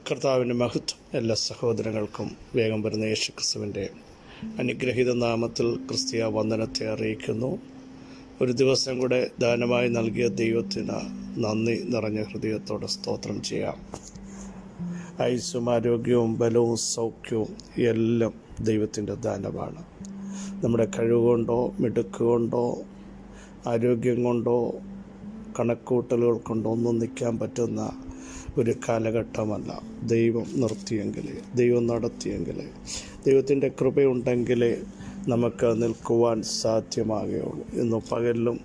കർത്താവിൻ്റെ മഹത്വം എല്ലാ സഹോദരങ്ങൾക്കും വേഗം വരുന്ന യേശുക്രിസ്തുവിൻ്റെ അനുഗ്രഹീത നാമത്തിൽ ക്രിസ്തീയ വന്ദനത്തെ അറിയിക്കുന്നു. ഒരു ദിവസം കൂടെ ദാനമായി നൽകിയ ദൈവത്തിന് നന്ദി നിറഞ്ഞ ഹൃദയത്തോടെ സ്തോത്രം ചെയ്യാം. ആയുസ്സും ആരോഗ്യവും ബലവും സൗഖ്യവും എല്ലാം ദൈവത്തിൻ്റെ ദാനമാണ്. നമ്മുടെ കഴിവുകൊണ്ടോ മിടുക്കുകൊണ്ടോ ആരോഗ്യം കൊണ്ടോ കണക്കൂട്ടലുകൾ കൊണ്ടോ ഒന്നും നിൽക്കാൻ പറ്റുന്ന ഒരു കാലഘട്ടമല്ല. ദൈവം നിർത്തിയെങ്കിൽ, ദൈവം നടത്തിയെങ്കിൽ, ദൈവത്തിൻ്റെ കൃപയുണ്ടെങ്കിൽ നമുക്ക് നിൽക്കുവാൻ സാധ്യമാകുകയുള്ളൂ. ഇന്ന് പകലിലും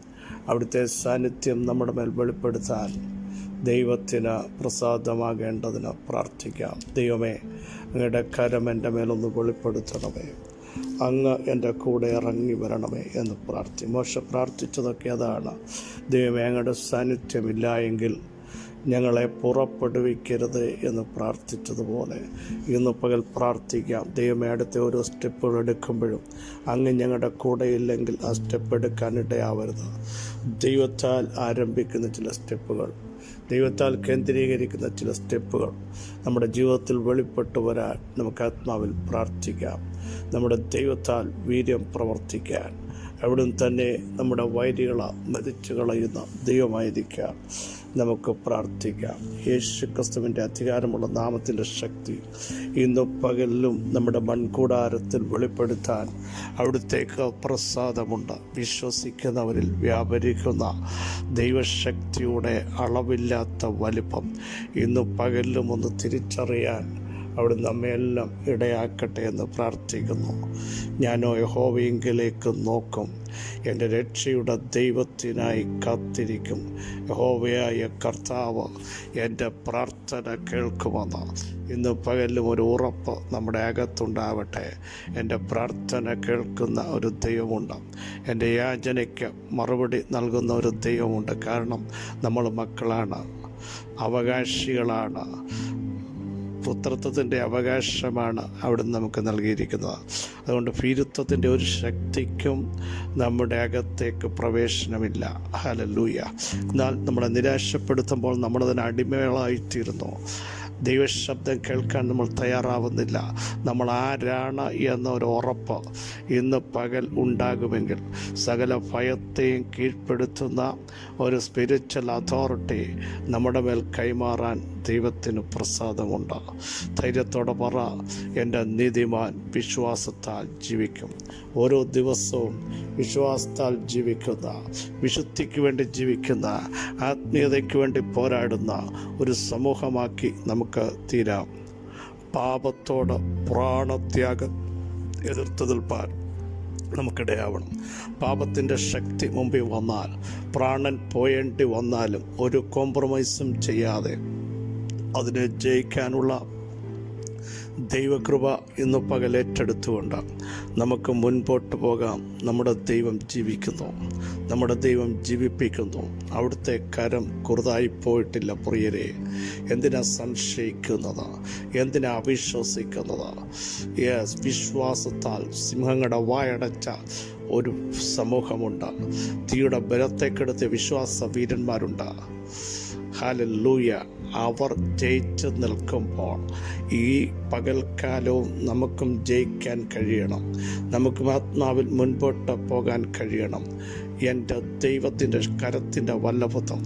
അവിടുത്തെ സാന്നിധ്യം നമ്മുടെ മേൽ വെളിപ്പെടുത്താൻ ദൈവത്തിന് പ്രസാദമാകേണ്ടതിന് പ്രാർത്ഥിക്കാം. ദൈവമേ, അങ്ങയുടെ കരം എൻ്റെ മേലൊന്ന് വെളിപ്പെടുത്തണമേ, അങ്ങ് എൻ്റെ കൂടെ ഇറങ്ങി വരണമേ എന്ന് മോശ പ്രാർത്ഥിച്ചതൊക്കെ അതാണ്. ദൈവമേ, അങ്ങയുടെ സാന്നിധ്യമില്ല എങ്കിൽ ഞങ്ങളെ പുറപ്പെടുവിക്കരുത് എന്ന് പ്രാർത്ഥിച്ചതുപോലെ ഇന്ന് പകൽ പ്രാർത്ഥിക്കാം. ദൈവമേ, അടുത്ത ഓരോ സ്റ്റെപ്പുകൾ എടുക്കുമ്പോഴും അങ്ങ് ഞങ്ങളുടെ കൂടെ ഇല്ലെങ്കിൽ ആ സ്റ്റെപ്പ് എടുക്കാനിടയാവരുത്. ദൈവത്താൽ ആരംഭിക്കുന്ന ചില സ്റ്റെപ്പുകൾ, ദൈവത്താൽ കേന്ദ്രീകരിക്കുന്ന ചില സ്റ്റെപ്പുകൾ നമ്മുടെ ജീവിതത്തിൽ വെളിപ്പെട്ടു വരാൻ നമുക്ക് ആത്മാവിൽ പ്രാർത്ഥിക്കാം. നമ്മുടെ ദൈവത്താൽ വീര്യം പ്രവർത്തിക്കാൻ അവിടുന്ന് തന്നെ നമ്മുടെ വൈരികളെ മരിച്ചു കളയുന്ന ദൈവമായിരിക്കാം. നമുക്ക് പ്രാർത്ഥിക്കാം. യേശുക്രിസ്തുവിൻ്റെ അധികാരമുള്ള നാമത്തിൻ്റെ ശക്തി ഇന്ന് പകലിലും നമ്മുടെ മൺകൂടാരത്തിൽ വെളിപ്പെടുത്താൻ അവിടുത്തേക്ക് പ്രസാദമുണ്ട്. വിശ്വസിക്കുന്നവരിൽ വ്യാപരിക്കുന്ന ദൈവശക്തിയുടെ അളവില്ലാത്ത വലിപ്പം ഇന്ന് പകലിലും ഒന്ന് തിരിച്ചറിയാൻ അവിടെ നമ്മയെല്ലാം ഇടയാക്കട്ടെ എന്ന് പ്രാർത്ഥിക്കുന്നു. ഞാനോ യഹോവയെങ്കിലേക്ക് നോക്കും, എൻ്റെ രക്ഷയുടെ ദൈവത്തിനായി കാത്തിരിക്കും. യഹോവയായ കർത്താവ് എൻ്റെ പ്രാർത്ഥന കേൾക്കുമെന്ന് ഇന്ന് പകലിലും ഒരു ഉറപ്പ് നമ്മുടെ അകത്തുണ്ടാവട്ടെ. എൻ്റെ പ്രാർത്ഥന കേൾക്കുന്ന ഒരു ദൈവമുണ്ട്, എൻ്റെ യാചനയ്ക്ക് മറുപടി നൽകുന്ന ഒരു ദൈവമുണ്ട്. കാരണം നമ്മൾ മക്കളാണ്, അവകാശികളാണ്. പുത്രത്വത്തിൻ്റെ അവകാശമാണ് അവിടുന്ന് നമുക്ക് നൽകിയിരിക്കുന്നത്. അതുകൊണ്ട് ഭീരുത്വത്തിൻ്റെ ഒരു ശക്തിക്കും നമ്മുടെ അകത്തേക്ക് പ്രവേശനമില്ല. ഹല്ലേലൂയ. എന്നാൽ നമ്മളെ നിരാശപ്പെടുത്തുമ്പോൾ നമ്മളതിന് അടിമകളായിത്തീരുന്നു. ദൈവശബ്ദം കേൾക്കാൻ നമ്മൾ തയ്യാറാവുന്നില്ല. നമ്മൾ ആരാണ് എന്നൊരു ഉറപ്പ് ഇന്ന് പകൽ ഉണ്ടാകുമെങ്കിൽ സകല ഭയത്തെയും കീഴ്പ്പെടുത്തുന്ന ഒരു സ്പിരിച്വൽ അതോറിറ്റി നമ്മുടെ മേൽ കൈമാറാൻ ദൈവത്തിന് പ്രസാദമുണ്ട്. ധൈര്യത്തോടെ പറ, എൻ്റെ നീതിമാൻ വിശ്വാസത്താൽ ജീവിക്കും. ഓരോ ദിവസവും വിശ്വാസത്താൽ ജീവിക്കുന്ന, വിശുദ്ധിക്ക് വേണ്ടി ജീവിക്കുന്ന, ആത്മീയതയ്ക്ക് വേണ്ടി പോരാടുന്ന ഒരു സമൂഹമാക്കി നമുക്ക് തീരാം. പാപത്തോട് പ്രാണത്യാഗം എതിർത്ത് നിൽപ്പാൻ നമുക്കിടയാവണം. പാപത്തിൻ്റെ ശക്തി മുമ്പിൽ വന്നാൽ, പ്രാണൻ പോയേണ്ടി വന്നാലും ഒരു കോംപ്രമൈസും ചെയ്യാതെ അതിനെ ജയിക്കാനുള്ള ദൈവകൃപ ഇന്ന് പകൽ ഏറ്റെടുത്തുകൊണ്ട് നമുക്ക് മുൻപോട്ട് പോകാം. നമ്മുടെ ദൈവം ജീവിക്കുന്നു, നമ്മുടെ ദൈവം ജീവിപ്പിക്കുന്നു. അവിടുത്തെ കരം കുറുതായിപ്പോയിട്ടില്ല. പ്രിയരെ, എന്തിനാ സംശയിക്കുന്നത്? എന്തിനാ അവിശ്വസിക്കുന്നത്? വിശ്വാസത്താൽ സിംഹങ്ങളുടെ വായടച്ച ഒരു സമൂഹമുണ്ട്. തീയുടെ ബലത്തേക്കെടുത്ത വിശ്വാസ വീരന്മാരുണ്ട്. ഹല്ലേലൂയ. അവർ ജയിച്ചു നിൽക്കുമ്പോൾ ഈ പകൽക്കാലവും നമുക്കും ജയിക്കാൻ കഴിയണം. നമുക്കും ആത്മാവിൽ മുൻപോട്ട് പോകാൻ കഴിയണം. എൻ്റെ ദൈവത്തിൻ്റെ കരത്തിൻ്റെ വല്ലഭത്വം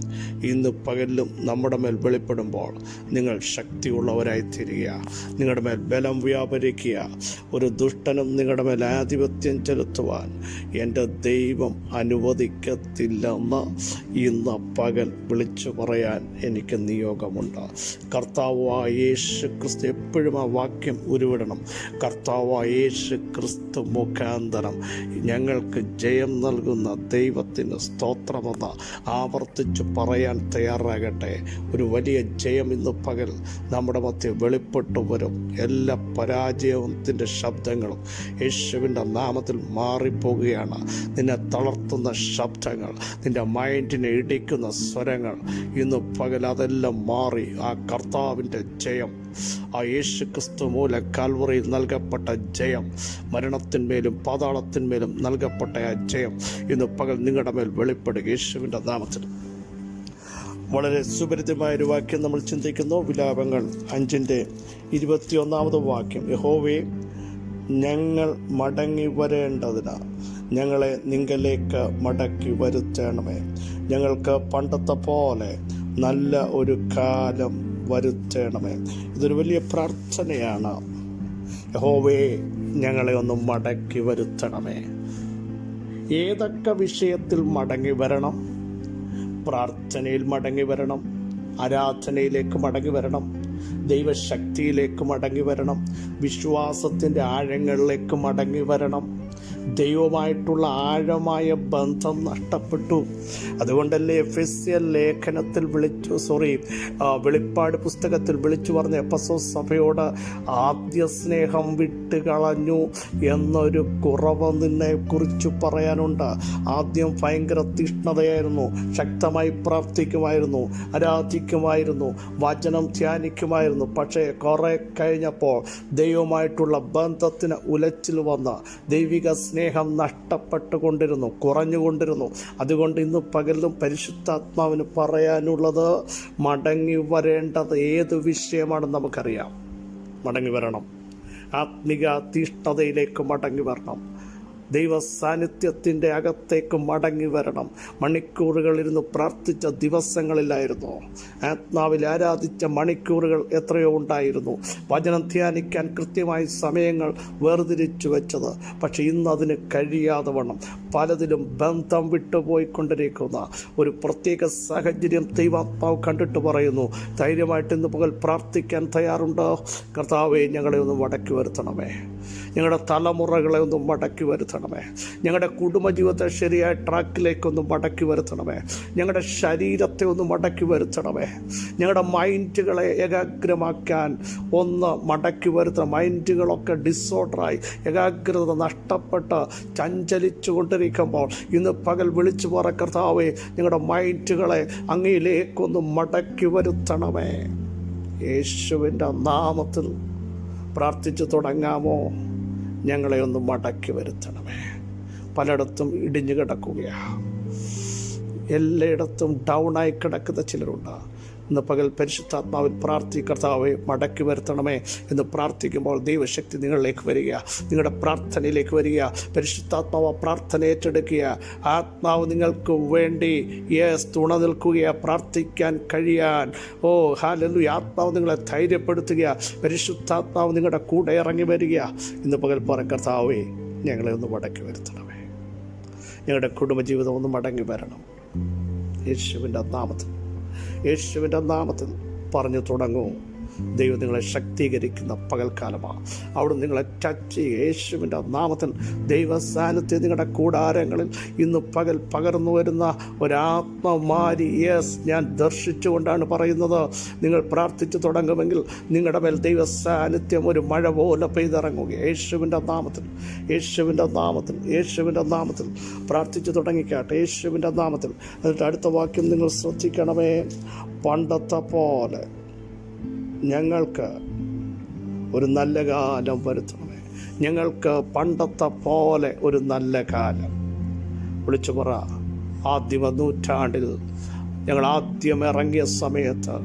ഇന്ന് പകലിലും നമ്മുടെ മേൽ വെളിപ്പെടുമ്പോൾ നിങ്ങൾ ശക്തിയുള്ളവരായിത്തീരുക. നിങ്ങളുടെ മേൽ ബലം വ്യാപരിക്കുക. ഒരു ദുഷ്ടനും നിങ്ങളുടെ മേൽ ആധിപത്യം ചെലുത്തുവാൻ എൻ്റെ ദൈവം അനുവദിക്കത്തില്ലെന്ന് ഇന്ന് പകൽ വിളിച്ചു പറയാൻ എനിക്ക് നിയോഗമുണ്ട്. കർത്താവായ യേശു ക്രിസ്തു, എപ്പോഴും ആ വാക്യം ഉരുവിടണം. കർത്താവായ യേശു ക്രിസ്തു മുഖാന്തരം ഞങ്ങൾക്ക് ജയം നൽകുന്ന ദൈവത്തിന് സ്തോത്രമെന്ന് ആവർത്തിച്ച് പറയാൻ തയ്യാറാകട്ടെ. ഒരു വലിയ ജയം ഇന്ന് പകൽ നമ്മുടെ മധ്യ വെളിപ്പെട്ടു വരും. എല്ലാ പരാജയത്തിൻ്റെ ശബ്ദങ്ങളും യേശുവിൻ്റെ നാമത്തിൽ മാറിപ്പോകുകയാണ്. നിന്നെ തളർത്തുന്ന ശബ്ദങ്ങൾ, നിൻ്റെ മൈൻഡിനെ ഇടിക്കുന്ന സ്വരങ്ങൾ ഇന്ന് പകൽ അതെല്ലാം മാറി ആ കർത്താവിൻ്റെ ജയം, ആ യേശുക്രിസ്തു മൂലം കാൽവറിയിൽ നൽകപ്പെട്ട ജയം, മരണത്തിന്മേലും പാതാളത്തിന്മേലും നൽകപ്പെട്ട ആ ജയം ഇന്ന് പകൽ നിങ്ങളുടെ മേൽ വെളിപ്പെടുക യേശുവിൻ്റെ നാമത്തിൽ. വളരെ സുപരിതമായൊരു വാക്യം നമ്മൾ ചിന്തിക്കുന്നു. വിലാപങ്ങൾ 5:21 വാക്യം. യഹോവേ, ഞങ്ങൾ മടങ്ങി വരേണ്ടതിന് ഞങ്ങളെ നിങ്കലേക്ക് മടക്കി വരുത്തണമേ. ഞങ്ങൾക്ക് പണ്ടത്തെ പോലെ നല്ല ഒരു കാലം വരുത്തണമേ. ഇതൊരു വലിയ പ്രാർത്ഥനയാണ്. യഹോവേ, ഞങ്ങളെ ഒന്ന് മടക്കി വരുത്തണമേ. ഏതൊക്കെ വിഷയത്തിൽ മടങ്ങി വരണം? പ്രാർത്ഥനയിൽ മടങ്ങി വരണം, ആരാധനയിലേക്ക് മടങ്ങി വരണം, ദൈവശക്തിയിലേക്ക് മടങ്ങി വരണം, വിശ്വാസത്തിൻ്റെ ആഴങ്ങളിലേക്ക് മടങ്ങി വരണം. ദൈവമായിട്ടുള്ള ആഴമായ ബന്ധം നഷ്ടപ്പെട്ടു. അതുകൊണ്ടല്ലേ എഫെസ്യ ലേഖനത്തിൽ വെളിപ്പാട് പുസ്തകത്തിൽ വിളിച്ചു പറഞ്ഞ എഫെസോസ് സഭയോട് ആദ്യ സ്നേഹം വിട്ടുകളഞ്ഞു എന്നൊരു കുറവ് നിന്നെ കുറിച്ച് പറയാനുണ്ട്. ആദ്യം ഭയങ്കര തീഷ്ണതയായിരുന്നു, ശക്തമായി പ്രാർത്ഥിക്കുമായിരുന്നു, ആരാധിക്കുമായിരുന്നു, വചനം ധ്യാനിക്കുമായിരുന്നു. പക്ഷേ കുറെ കഴിഞ്ഞപ്പോൾ ദൈവമായിട്ടുള്ള ബന്ധത്തിന് ഉലച്ചിൽ വന്ന് ദൈവിക സ്നേഹം നഷ്ടപ്പെട്ടുകൊണ്ടിരുന്നു, കുറഞ്ഞുകൊണ്ടിരുന്നു. അതുകൊണ്ട് ഇന്ന് പകലും പരിശുദ്ധാത്മാവിന് പറയാനുള്ളത്, മടങ്ങി വരേണ്ടത് ഏത് വിഷയമാണെന്ന് നമുക്കറിയാം. മടങ്ങി വരണം, ആത്മിക തീഷ്ണതയിലേക്ക് മടങ്ങി വരണം, ദൈവ സാന്നിധ്യത്തിൻ്റെ അകത്തേക്ക് മടങ്ങി വരണം. മണിക്കൂറുകളിരുന്ന് പ്രാർത്ഥിച്ച ദിവസങ്ങളിലായിരുന്നു, ആത്മാവിൽ ആരാധിച്ച മണിക്കൂറുകൾ എത്രയോ ഉണ്ടായിരുന്നു, വചനം ധ്യാനിക്കാൻ കൃത്യമായി സമയങ്ങൾ വേർതിരിച്ചു വെച്ചത്. പക്ഷെ ഇന്ന് അതിന് കഴിയാതെ വണ്ണം പലതിലും ബന്ധം വിട്ടുപോയിക്കൊണ്ടിരിക്കുന്ന ഒരു പ്രത്യേക സാഹചര്യം ദൈവാത്മാവ് കണ്ടിട്ട് പറയുന്നു, ധൈര്യമായിട്ട് ഇന്ന് പകൽ പ്രാർത്ഥിക്കാൻ തയ്യാറുണ്ടോ? കർത്താവേ, ഞങ്ങളെ ഒന്ന് മടക്കി വരുത്തണമേ, ഞങ്ങളുടെ തലമുറകളെ ഒന്ന് മടക്കി വരുത്തണമേ, ഞങ്ങളുടെ കുടുംബജീവിതത്തെ ശരിയായ ട്രാക്കിലേക്കൊന്ന് മടക്കി വരുത്തണമേ, ഞങ്ങളുടെ ശരീരത്തെ ഒന്ന് മടക്കി വരുത്തണമേ, ഞങ്ങളുടെ മൈൻഡുകളെ ഏകാഗ്രമാക്കാൻ ഒന്ന് മടക്കി വരുത്തണം. മൈൻഡുകളൊക്കെ ഡിസോർഡറായി ഏകാഗ്രത നഷ്ടപ്പെട്ട് ചഞ്ചലിച്ചു കൊണ്ടിരിക്കുമ്പോൾ ഇന്ന് പകൽ വിളിച്ചു പറ, കർത്താവേ, ഞങ്ങളുടെ മൈൻഡുകളെ അങ്ങയിലേക്കൊന്ന് മടക്കി വരുത്തണമേ. യേശുവിൻ്റെ നാമത്തിൽ പ്രാർത്ഥിച്ചു തുടങ്ങാമോ? ഞങ്ങളെ ഒന്ന് മടക്കി വരുത്തണമേ. പലയിടത്തും ഇടിഞ്ഞു കിടക്കുകയാണ്, എല്ലായിടത്തും ഡൗണായി കിടക്കുന്ന ചിലരുണ്ട്. ഇന്ന് പകൽ പരിശുദ്ധാത്മാവിൽ കർത്താവെ മടക്കി വരുത്തണമേ എന്ന് പ്രാർത്ഥിക്കുമ്പോൾ ദൈവശക്തി നിങ്ങളിലേക്ക് വരിക, നിങ്ങളുടെ പ്രാർത്ഥനയിലേക്ക് വരിക. പരിശുദ്ധാത്മാവ് പ്രാർത്ഥന ഏറ്റെടുക്കുക. ആത്മാവ് നിങ്ങൾക്ക് വേണ്ടി തുണ നിൽക്കുക, പ്രാർത്ഥിക്കാൻ കഴിയാൻ. ഹല്ലേലൂയ. ആത്മാവ് നിങ്ങളെ ധൈര്യപ്പെടുത്തുക, പരിശുദ്ധാത്മാവ് നിങ്ങളുടെ കൂടെ ഇറങ്ങി വരിക. ഇന്ന് പകൽ കർത്താവേ, ഞങ്ങളെ ഒന്ന് മടക്കി വരുത്തണമേ, ഞങ്ങളുടെ കുടുംബജീവിതം ഒന്ന് മടങ്ങി വരണം. യേശുവിൻ്റെ നാമത്തിൽ പറഞ്ഞു തുടങ്ങൂ. ദൈവം നിങ്ങളെ ശക്തീകരിക്കുന്ന പകൽക്കാലമാണ്. അവിടെ നിങ്ങളെ ടച്ച് ചെയ്യുക. യേശുവിൻ്റെ നാമത്തിൽ ദൈവ സാന്നിധ്യം നിങ്ങളുടെ കൂടാരങ്ങളിൽ ഇന്ന് പകൽ പകർന്നു വരുന്ന ഒരാത്മമാരി ഞാൻ ദർശിച്ചുകൊണ്ടാണ് പറയുന്നത്. നിങ്ങൾ പ്രാർത്ഥിച്ചു തുടങ്ങുമെങ്കിൽ നിങ്ങളുടെ മേൽ ദൈവ സാന്നിധ്യം ഒരു മഴ പോലെ പെയ്തിറങ്ങുക. യേശുവിൻ്റെ നാമത്തിൽ പ്രാർത്ഥിച്ചു തുടങ്ങിക്കാട്ടെ. യേശുവിൻ്റെ നാമത്തിൽ. എന്നിട്ട് അടുത്ത വാക്യം നിങ്ങൾ ശ്രദ്ധിക്കണമേ. പണ്ടത്തെ പോലെ ഞങ്ങൾക്ക് ഒരു നല്ല കാലം വരുത്തണമേ. ഞങ്ങൾക്ക് പണ്ടത്തെ പോലെ ഒരു നല്ല കാലം. വിളിച്ചു പറ, ആദ്യമ നൂറ്റാണ്ടിൽ ഞങ്ങൾ ആദ്യം ഇറങ്ങിയ സമയത്ത്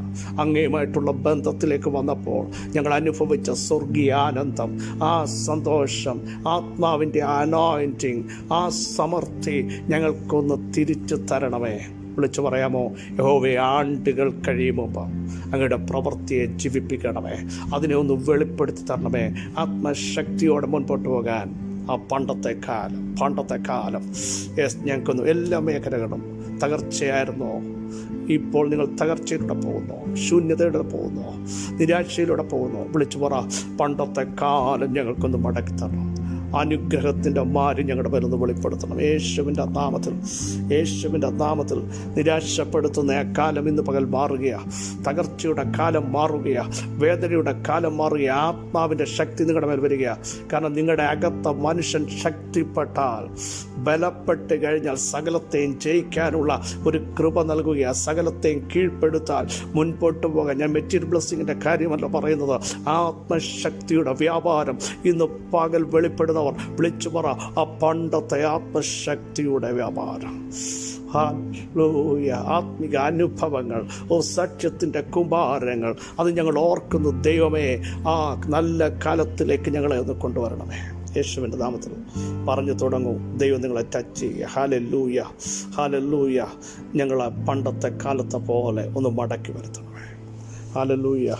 അങ്ങയുമായിട്ടുള്ള ബന്ധത്തിലേക്ക് വന്നപ്പോൾ ഞങ്ങൾ അനുഭവിച്ച സ്വർഗീയ ആനന്ദം, ആ സന്തോഷം, ആത്മാവിൻ്റെ അനോയിൻറ്റിങ്, ആ സമൃദ്ധി ഞങ്ങൾക്കൊന്ന് തിരിച്ചു തരണമേ. വിളിച്ചു പറയാമോ? യഹോവേ, ആണ്ടുകൾ കഴിയുമ്പോൾ അങ്ങയുടെ പ്രവൃത്തിയെ ജീവിപ്പിക്കണമേ, അതിനെ ഒന്ന് വെളിപ്പെടുത്തി തരണമേ. ആത്മശക്തിയോടെ മുൻപോട്ട് പോകാൻ ആ പണ്ടത്തെ കാലം ഞങ്ങൾക്കൊന്നും എല്ലാ മേഖലകളും തകർച്ചയായിരുന്നോ? ഇപ്പോൾ നിങ്ങൾ തകർച്ചയിലൂടെ പോകുന്നു, ശൂന്യതയിലൂടെ പോകുന്നു, നിരാശയിലൂടെ പോകുന്നു. വിളിച്ചു പറ, പണ്ടത്തെ കാലം ഞങ്ങൾക്കൊന്ന് മടക്കി തരണം. അനുഗ്രഹത്തിൻ്റെ മാരി ഞങ്ങളുടെ പേരൊന്ന് വെളിപ്പെടുത്തണം. യേശുവിൻ്റെ നാമത്തിൽ നിരാശപ്പെടുത്തുന്ന ആ കാലം ഇന്ന് പകൽ മാറുകയാണ്. തകർച്ചയുടെ കാലം മാറുകയാണ്, വേദനയുടെ കാലം മാറുകയാണ്. ആത്മാവിൻ്റെ ശക്തി നിങ്ങളുടെ മേൽ വരികയാണ്. കാരണം നിങ്ങളുടെ അകത്ത മനുഷ്യൻ ശക്തിപ്പെട്ടാൽ, ബലപ്പെട്ട് കഴിഞ്ഞാൽ സകലത്തെയും ജയിക്കാനുള്ള ഒരു കൃപ നൽകുകയാണ്. സകലത്തെയും കീഴ്പ്പെടുത്താൻ മുൻപോട്ട് പോകാൻ. ഞാൻ മെറ്റീരിയൽ ബ്ലെസ്സിങ്ങിൻ്റെ കാര്യമല്ല പറയുന്നത്, ആത്മശക്തിയുടെ വ്യാപാരം ഇന്ന് പകൽ വെളിപ്പെടുന്ന വിശ്വസിക്കുന്നവർ വിളിച്ചു പറ, ആ പണ്ടത്തെ ആത്മശക്തിയുടെ വ്യാപാരം, ആത്മിക അനുഭവങ്ങൾ, സത്യത്തിൻ്റെ കുമ്പാരങ്ങൾ, അത് ഞങ്ങൾ ഓർക്കുന്നു. ദൈവമേ, ആ നല്ല കാലത്തിലേക്ക് ഞങ്ങളെ ഒന്ന് കൊണ്ടുവരണമേ. യേശുവിൻ്റെ നാമത്തിൽ പറഞ്ഞു തുടങ്ങും. ദൈവം നിങ്ങളെ ടച്ച് ചെയ്യുക. Hallelujah, hallelujah. ഞങ്ങളെ പണ്ടത്തെ കാലത്തെ പോലെ ഒന്ന് മടക്കി വരുത്തണമേ. ഹല്ലേലൂയ.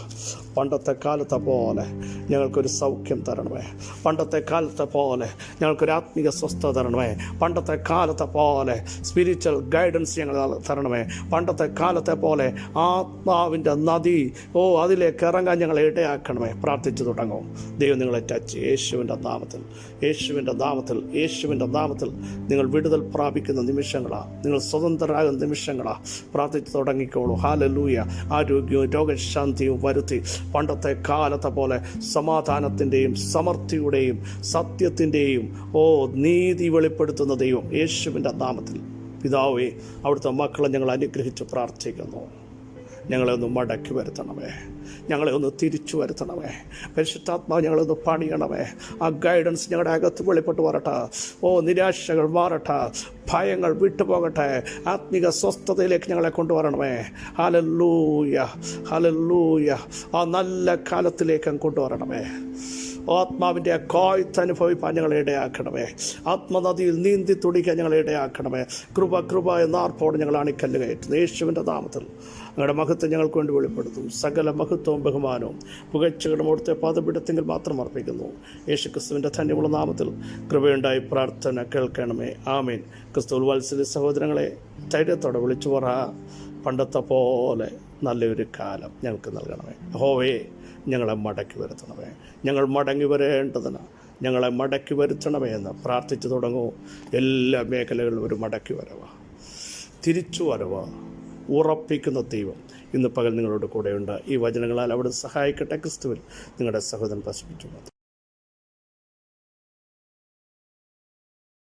പണ്ടത്തെ കാലത്തെ പോലെ ഞങ്ങൾക്കൊരു സൗഖ്യം തരണമേ. പണ്ടത്തെ കാലത്തെ പോലെ ഞങ്ങൾക്കൊരു ആത്മീക സ്വസ്ഥത തരണമേ. പണ്ടത്തെ കാലത്തെ പോലെ സ്പിരിച്വൽ ഗൈഡൻസ് ഞങ്ങൾ തരണമേ. പണ്ടത്തെ കാലത്തെ പോലെ ആത്മാവിൻ്റെ നദി അതിലേക്ക് ഇറങ്ങാൻ ഞങ്ങളെ ഇടയാക്കണമേ. പ്രാർത്ഥിച്ചു തുടങ്ങും. ദൈവം നിങ്ങളെ ടച്ച്. യേശുവിൻ്റെ നാമത്തിൽ, യേശുവിൻ്റെ നാമത്തിൽ, യേശുവിൻ്റെ നാമത്തിൽ നിങ്ങൾ വിടുതൽ പ്രാപിക്കുന്ന നിമിഷങ്ങളാണ്. നിങ്ങൾ സ്വതന്ത്രരാകുന്ന നിമിഷങ്ങളാണ്. പ്രാർത്ഥിച്ചു തുടങ്ങിക്കോളൂ. ഹല്ലേലൂയ. ആരോഗ്യവും രോഗശാന്തിയും വരുത്തി പണ്ടത്തെ കാലത്തെ പോലെ സമാധാനത്തിൻ്റെയും സമൃദ്ധിയുടെയും സത്യത്തിൻ്റെയും നീതി വെളിപ്പെടുത്തുന്ന ദൈവം യേശുവിൻ്റെ നാമത്തിൽ പിതാവേ, അവിടുത്തെ മക്കളെ ഞങ്ങൾ അനുഗ്രഹിച്ച് പ്രാർത്ഥിക്കുന്നു. ഞങ്ങളെ ഒന്ന് മടക്കി വരുത്തണമേ. ഞങ്ങളെ ഒന്ന് തിരിച്ചു വരുത്തണമേ. പരിശുദ്ധാത്മാവ് ഞങ്ങളെ ഒന്ന് പണിയണമേ. ആ ഗൈഡൻസ് ഞങ്ങളുടെ അകത്ത് വെളിപ്പെട്ട് വരട്ടെ. നിരാശകൾ മാറട്ടെ, ഭയങ്ങൾ വിട്ടുപോകട്ടെ. ആത്മിക സ്വസ്ഥതയിലേക്ക് ഞങ്ങളെ കൊണ്ടുവരണമേ. Hallelujah, hallelujah. ആ നല്ല കാലത്തിലേക്ക് കൊണ്ടുവരണമേ. ആത്മാവിൻ്റെ കോയ്ത്ത് അനുഭവിപ്പാൻ ഞങ്ങളെ ഇടയാക്കണമേ. ആത്മനദിയിൽ നീന്തി തുടിക്കാൻ ഞങ്ങളെ ഇടയാക്കണമേ. കൃപ എന്ന ആർപ്പോടെ ഞങ്ങൾ അണിക്കല്ല് കയറ്റുന്നു. യേശുവിൻ്റെ നാമത്തിൽ ഞങ്ങളുടെ മഹത്വം ഞങ്ങൾക്ക് വേണ്ടി വെളിപ്പെടുത്തും. സകല മഹത്വവും ബഹുമാനവും പുകഴ്ചകളും അവിടുത്തെ പാദപീഠത്തിൽ മാത്രം അർപ്പിക്കുന്നു. യേശുക്രിസ്തുവിൻ്റെ ധന്യമുള്ള നാമത്തിൽ കൃപയുണ്ടായി പ്രാർത്ഥന കേൾക്കണമേ. ആമേൻ. ക്രിസ്തുവിൽ വാത്സല്യ സഹോദരങ്ങളെ, ധൈര്യത്തോടെ വിളിച്ചു പറ, പണ്ടത്തെ പോലെ നല്ലൊരു കാലം ഞങ്ങൾക്ക് നൽകണമേ. യഹോവേ, ഞങ്ങളെ മടക്കി വരുത്തണമേ. ഞങ്ങൾ മടങ്ങി വരേണ്ടതിന് ഞങ്ങളെ മടക്കി വരുത്തണമേ എന്ന് പ്രാർത്ഥിച്ചു തുടങ്ങൂ. എല്ലാ മേഖലകളിലും ഒരു മടക്കി വരവ, തിരിച്ചു വരവ ഉറപ്പിക്കുന്ന ദൈവം ഇന്ന് പകൽ നിങ്ങളോട് കൂടെയുണ്ട്. ഈ വചനങ്ങളാൽ അവിടെ സഹായിക്കട്ടെ. ക്രിസ്തുവിൽ നിങ്ങളുടെ സഹോദരൻ പ്രശ്നിച്ചു.